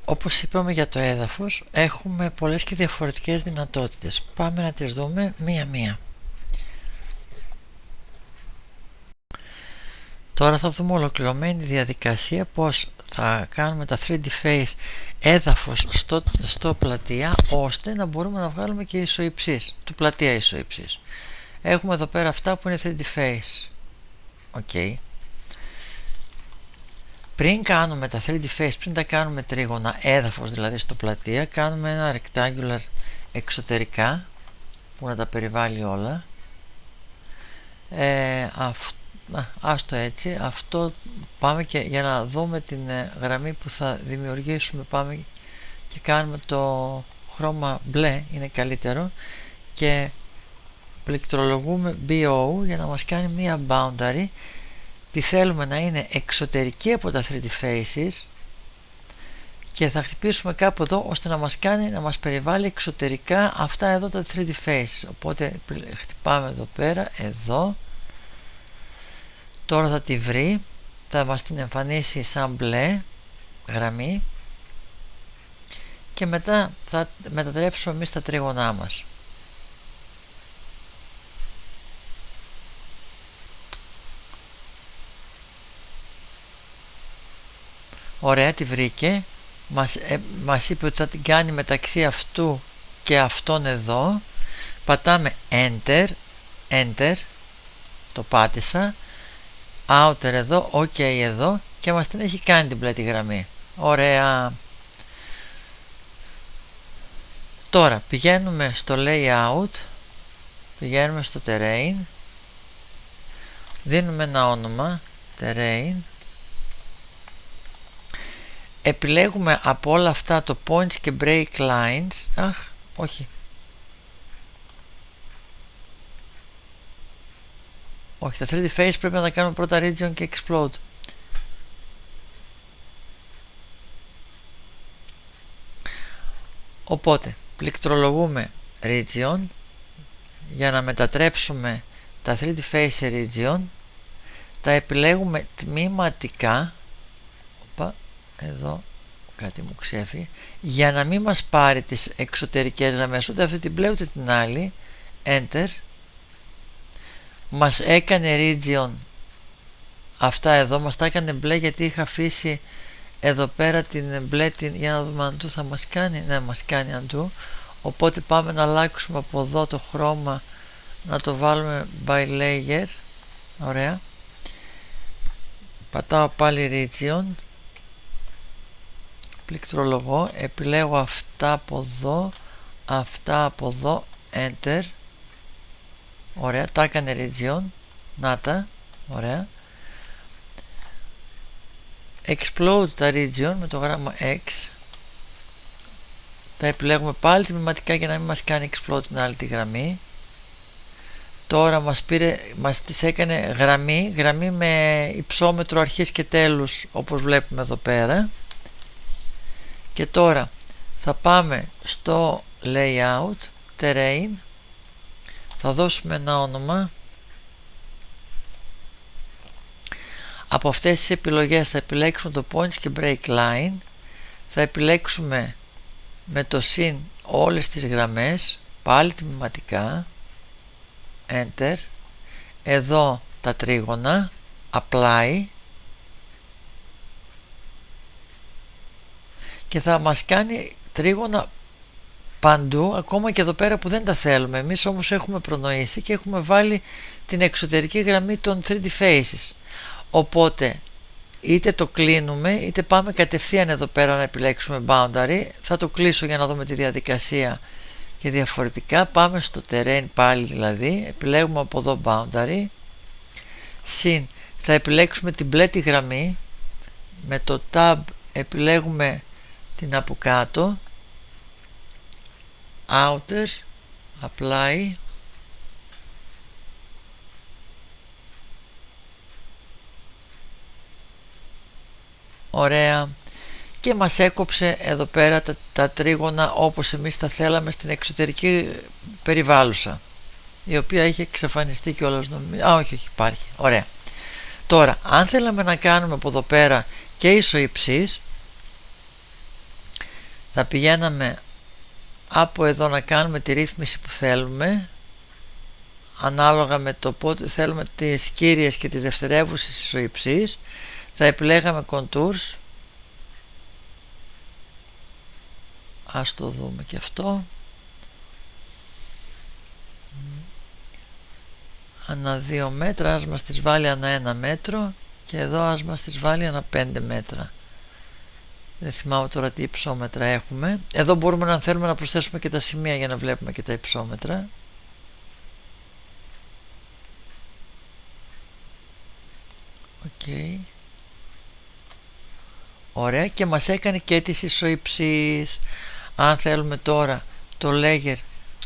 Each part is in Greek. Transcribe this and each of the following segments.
Όπως είπαμε για το έδαφος, έχουμε πολλές και διαφορετικές δυνατότητες. Πάμε να τις δούμε μία-μία. Τώρα θα δούμε ολοκληρωμένη διαδικασία πώς θα κάνουμε τα 3D face έδαφος στο πλατεία, ώστε να μπορούμε να βγάλουμε και ισοϊψής, του πλατεία ισοϊψής. Έχουμε εδώ πέρα αυτά που είναι 3D face. Okay. Πριν κάνουμε τα 3D face, πριν τα κάνουμε τρίγωνα έδαφος δηλαδή στο πλατεία, κάνουμε ένα rectangular εξωτερικά που να τα περιβάλλει όλα. Άστο έτσι. Αυτό πάμε και για να δούμε την γραμμή που θα δημιουργήσουμε, πάμε και κάνουμε το χρώμα μπλε, είναι καλύτερο, και πληκτρολογούμε BO για να μας κάνει μία boundary. Τι θέλουμε να είναι εξωτερική από τα 3D faces και θα χτυπήσουμε κάπου εδώ ώστε να μας κάνει, να μας περιβάλλει εξωτερικά αυτά εδώ τα 3D faces. Οπότε χτυπάμε εδώ πέρα, εδώ. Τώρα θα τη βρει, θα μας την εμφανίσει σαν μπλε γραμμή και μετά θα μετατρέψουμε εμείς τα τρίγωνά μας. Ωραία, τη βρήκε. Μας είπε ότι θα την κάνει μεταξύ αυτού και αυτόν εδώ. Πατάμε Enter, το πάτησα, Outer εδώ, OK εδώ, και μας την έχει κάνει την πλάτη γραμμή. Ωραία. Τώρα πηγαίνουμε στο Layout, πηγαίνουμε στο Terrain, δίνουμε ένα όνομα, Terrain, επιλέγουμε από όλα αυτά το Points και Break Lines. Όχι, τα 3D face πρέπει να τα κάνουμε πρώτα Region και Explode. Οπότε πληκτρολογούμε Region για να μετατρέψουμε τα 3D face σε Region. Τα επιλέγουμε τμήματικά. Εδώ κάτι μου ξέφυγε, για να μην μας πάρει τις εξωτερικές γραμμές, ούτε αυτή την μπλε ούτε την άλλη. Enter. Μας έκανε region αυτά εδώ, μας τα έκανε μπλε γιατί είχα αφήσει εδώ πέρα την μπλε, για να δούμε αν του θα μας κάνει. Ναι, μας κάνει αντού. Οπότε πάμε να αλλάξουμε από εδώ το χρώμα, να το βάλουμε by layer. Ωραία. Πατάω πάλι region, πληκτρολογώ, επιλέγω αυτά από εδώ, αυτά από εδώ, Enter. Ωραία, τα έκανε region. Να τα, ωραία. Explode τα region με το γράμμα X. Τα επιλέγουμε πάλι τμηματικά για να μην μας κάνει explode την άλλη τη γραμμή. Τώρα μας τις έκανε γραμμή με υψόμετρο αρχής και τέλους, όπως βλέπουμε εδώ πέρα. Και τώρα θα πάμε στο Layout, Terrain, θα δώσουμε ένα όνομα. Από αυτές τις επιλογές θα επιλέξουμε το Points και Break Line, θα επιλέξουμε με το συν όλες τις γραμμές, πάλι τμηματικά, Enter, εδώ τα τρίγωνα, Apply, και θα μας κάνει τρίγωνα παντού, ακόμα και εδώ πέρα που δεν τα θέλουμε. Εμείς όμως έχουμε προνοήσει και έχουμε βάλει την εξωτερική γραμμή των 3D faces. Οπότε είτε το κλείνουμε είτε πάμε κατευθείαν εδώ πέρα να επιλέξουμε boundary. Θα το κλείσω για να δούμε τη διαδικασία και διαφορετικά. Πάμε στο terrain πάλι, δηλαδή επιλέγουμε από εδώ boundary, συν θα επιλέξουμε την μπλε τη γραμμή, με το tab επιλέγουμε την από κάτω, outer, apply, ωραία, και μας έκοψε εδώ πέρα τα τρίγωνα όπως εμείς τα θέλαμε στην εξωτερική περιβάλλουσα, η οποία έχει εξαφανιστεί κιόλας, νομίζω. Όχι, υπάρχει. Ωραία. Τώρα, αν θέλαμε να κάνουμε από εδώ πέρα και ισοϊψής, Θα πηγαίναμε από εδώ να κάνουμε τη ρύθμιση που θέλουμε, ανάλογα με το πότε θέλουμε τις κύριες και τις δευτερεύουσες ισοϊψείς. Θα επιλέγαμε contours. Ας το δούμε και αυτό. Ανά 2 μέτρα, ας μας τις βάλει ανά 1 μέτρο, και εδώ ας μας τις βάλει ανά 5 μέτρα. Δεν θυμάμαι τώρα τι υψόμετρα έχουμε. Εδώ μπορούμε, αν θέλουμε, να προσθέσουμε και τα σημεία για να βλέπουμε και τα υψόμετρα. Okay. Ωραία, και μας έκανε και τις ισοϊψείς. Αν θέλουμε τώρα το layer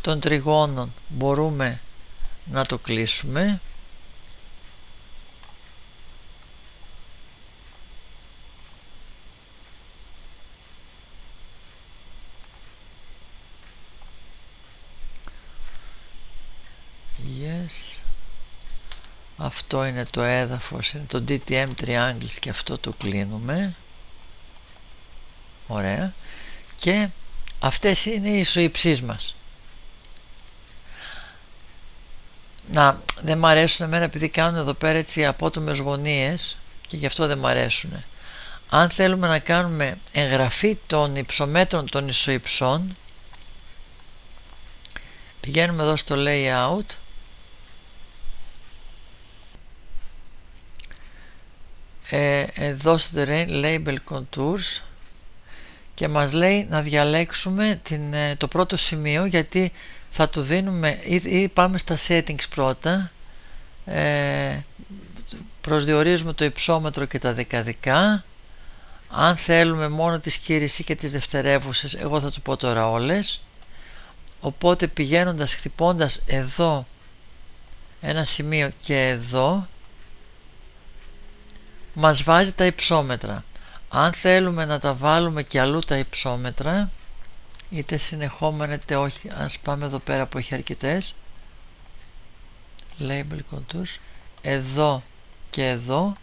των τριγώνων, μπορούμε να το κλείσουμε. Yes. Αυτό είναι το έδαφος, είναι το DTM Triangles, και αυτό το κλείνουμε. Ωραία. Και αυτές είναι οι ισοϊψείς μας. Δεν μ' αρέσουν εμένα επειδή κάνουν εδώ πέρα έτσι απότομες γωνίες, και γι' αυτό δεν μ' αρέσουν. Αν θέλουμε να κάνουμε εγγραφή των υψομέτρων των ισοϊψών, πηγαίνουμε εδώ στο Layout, εδώ στο Label Contours, και μας λέει να διαλέξουμε το πρώτο σημείο, γιατί θα του δίνουμε, ή πάμε στα settings πρώτα, προσδιορίζουμε το υψόμετρο και τα δεκαδικά. Αν θέλουμε μόνο τις κύριες ή και τις δευτερεύουσες, εγώ θα του πω τώρα όλες. Οπότε πηγαίνοντας, χτυπώντας εδώ ένα σημείο και εδώ, μας βάζει τα υψόμετρα. Αν θέλουμε να τα βάλουμε και αλλού τα υψόμετρα, είτε συνεχόμενα είτε όχι, ας πάμε εδώ πέρα που έχει αρκετές, Label Contours, εδώ και εδώ,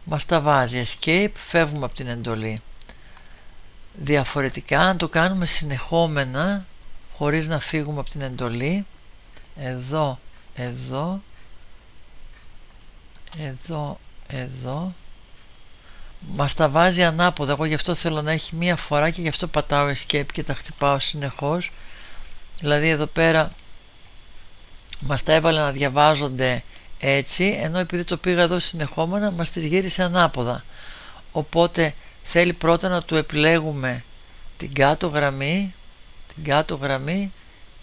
μας τα βάζει. Escape, φεύγουμε από την εντολή. Διαφορετικά, αν το κάνουμε συνεχόμενα χωρίς να φύγουμε από την εντολή, εδώ, εδώ, εδώ, εδώ, μας τα βάζει ανάποδα. Εγώ γι' αυτό θέλω να έχει μία φορά, και γι' αυτό πατάω Escape και τα χτυπάω συνεχώς. Δηλαδή εδώ πέρα μας τα έβαλε να διαβάζονται έτσι, ενώ επειδή το πήγα εδώ συνεχόμενα μας τις γύρισε ανάποδα. Οπότε θέλει πρώτα να του επιλέγουμε την κάτω γραμμή,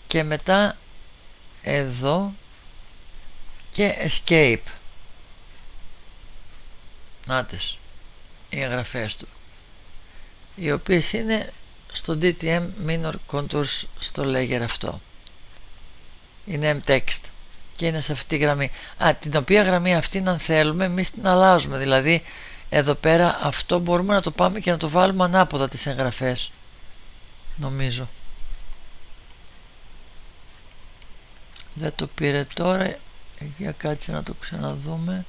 και μετά εδώ και Escape. Νάτες οι εγγραφές του, οι οποίες είναι στο DTM Minor Contours, στο layer αυτό. Είναι M-Text και είναι σε αυτή τη γραμμή. Την οποία γραμμή αυτή, αν θέλουμε, εμείς την αλλάζουμε. Δηλαδή εδώ πέρα αυτό μπορούμε να το πάμε και να το βάλουμε ανάποδα τις εγγραφές, νομίζω. Δεν το πήρε τώρα. Για κάτσε να το ξαναδούμε.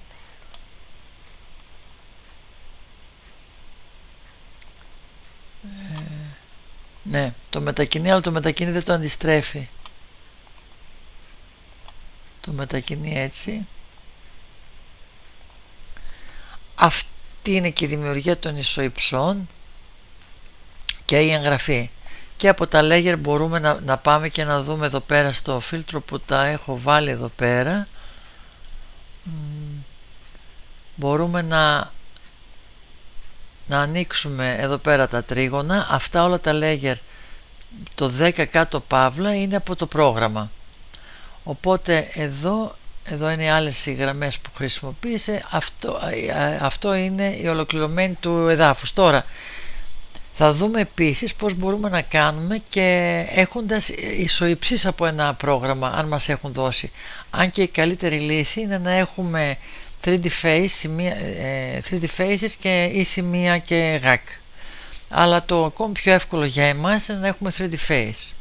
Ναι, το μετακινεί, αλλά το μετακινεί δεν το αντιστρέφει. Το μετακινεί έτσι. Αυτή είναι και η δημιουργία των ισοϊψών και η εγγραφή. Και από τα layer μπορούμε να πάμε και να δούμε εδώ πέρα στο φίλτρο που τα έχω βάλει εδώ πέρα. Μπορούμε να ανοίξουμε εδώ πέρα τα τρίγωνα. Αυτά όλα τα layer, το 10 κάτω παύλα, είναι από το πρόγραμμα. Οπότε εδώ είναι οι άλλες οι γραμμές που χρησιμοποίησε. Αυτό είναι η ολοκληρωμένη του εδάφους. Τώρα θα δούμε επίσης πώς μπορούμε να κάνουμε και έχοντας ισοϊψείς από ένα πρόγραμμα, αν μας έχουν δώσει. Αν και η καλύτερη λύση είναι να έχουμε 3D faces και ή σημεία και γακ. Αλλά το ακόμη πιο εύκολο για εμάς είναι να έχουμε 3D face.